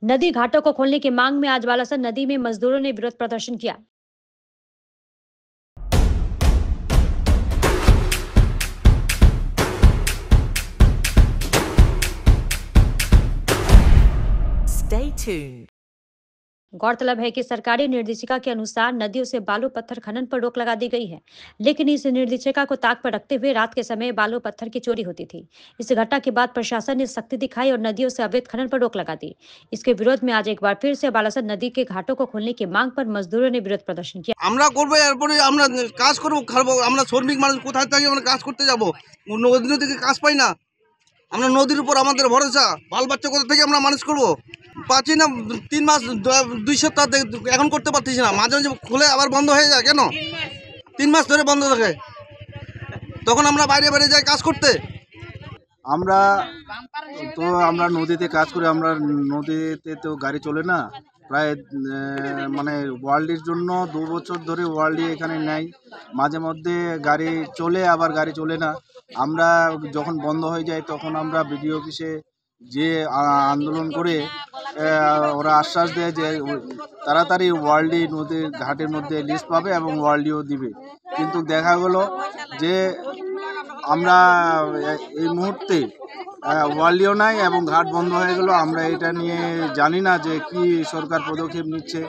नदी घाटों को खोलने की मांग में आज बालासन नदी में मजदूरों ने विरोध प्रदर्शन किया। Stay tuned. गौरतलब है कि सरकारी निर्देशिका के अनुसार नदियों से बालू पत्थर खनन पर रोक लगा दी गई है, लेकिन इस निर्देशिका को ताक पर रखते हुए रात के समय बालू पत्थर की चोरी होती थी। इस घटना के बाद प्रशासन ने सख्ती दिखाई और नदियों से अवैध खनन पर रोक लगा दी। इसके विरोध में आज एक बार फिर से बालासन नदी के घाटों को खोलने की मांग पर मजदूरों ने विरोध प्रदर्शन किया। আমরা করবো, এরপরে আমরা কাজ করবো, খাবো। আমরা শ্রমিক মানুষ, কোথায় থাকি আমরা কাজ করতে যাবো? নদী থেকে কাজ পাই না। আমরা নদীর উপর আমাদের ভরসা, বাল বাচ্চা কোথা থেকে আমরা মানুষ করবো? পাচ্ছি না। 3 মাস 2 সপ্তাহ এখন করতে পারতেছি না। মাঝে মাঝে খুলে আবার বন্ধ হয়ে যায়। কেন 3 মাস ধরে বন্ধ থাকে? তখন আমরা বাইরে বাইরে যাই কাজ করতে। আমরা আমরা নদীতে কাজ করি। আমরা নদীতে তো গাড়ি চলে না প্রায় মানে ওয়ার্ল্ডের জন্য 2 বছর ধরে ওয়ার্ল্ডে এখানে নেই। মাঝে মধ্যে গাড়ি চলে, আবার গাড়ি চলে না। আমরা যখন বন্ধ হয়ে যায় তখন আমরা বিডিও অফিসে যে আন্দোলন করে ওরা আশ্বাস দেয় যে তাড়াতাড়ি ওয়ার্ল্ডে নদীর ঘাটের মধ্যে লিস্ট পাবে এবং ওয়ার্ল্ডেও দিবে। কিন্তু দেখা গেল যে আমরা এই মুহূর্তে ওয়ার্ল্ডেও নাই এবং ঘাট বন্ধ হয়ে গেল। আমরা এটা নিয়ে জানি না যে কি সরকার পদক্ষেপ নিচ্ছে।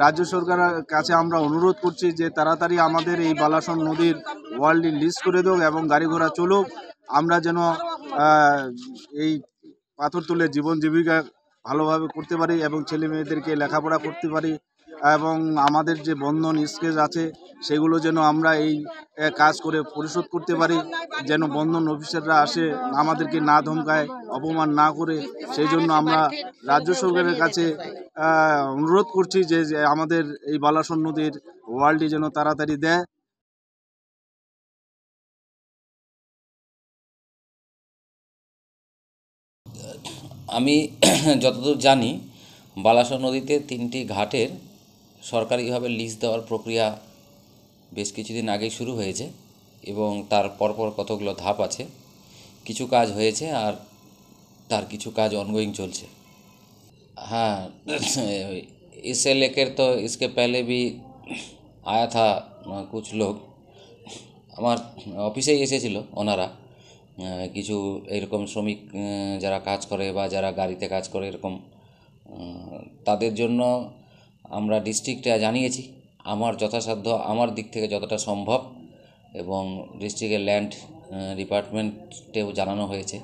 রাজ্য সরকারের কাছে আমরা অনুরোধ করছি যে তাড়াতাড়ি আমাদের এই বালাসন নদীর ওয়ার্ল্ডে লিস্ট করে দেব এবং গাড়ি ঘোড়া চলুক। আমরা যেন এই পাথর তুলে জীবন জীবিকা ভালোভাবে করতে পারি এবং ছেলে মেয়েদেরকে লেখাপড়া করতে পারি এবং আমাদের যে বন্ধন স্কেচ আছে সেগুলো যেন আমরা এই কাজ করে পরিশোধ করতে পারি। যেন বন্ধন অফিসাররা আসে আমাদেরকে না ধমকায়, অপমান না করে। সেই জন্য আমরা রাজ্য সরকারের কাছে অনুরোধ করছি যে আমাদের এই বালাসন নদীর ওয়ার্ল্ডটি যেন তাড়াতাড়ি দেয়। আমি যতদূর জানি বালাসন নদীতে 3টি ঘাটের সরকারিভাবে লিজ দেওয়ার প্রক্রিয়া বেশ কিছুদিন আগেই শুরু হয়েছে এবং তার পরপর কতগুলো ধাপ আছে। কিছু কাজ হয়েছে আর তার কিছু কাজ অনগোइंग চলছে। हाँ, इसे लेकर तो इसके पहले भी आया था कुछ लोग আমার অফিসেই এসেছিল ওনারা। কিছু এরকম শ্রমিক যারা কাজ করে বা যারা গাড়িতে কাজ করে এরকম তাদের জন্য আমরা ডিস্ট্রিক্টে জানিয়েছি আমার যথাসাধ্য আমার দিক থেকে যতটা সম্ভব এবং ডিস্ট্রিক্টের ল্যান্ড ডিপার্টমেন্টেও জানানো হয়েছে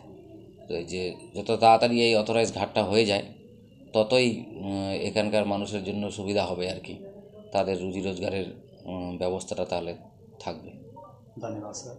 যে যত তাড়াতাড়ি এই অথরাইজ ঘাটটা হয়ে যায় ততই এখানকার মানুষের জন্য সুবিধা হবে আর কি। তাদের রুজি রোজগারের ব্যবস্থাটা তাহলে থাকবে। ধন্যবাদ স্যার।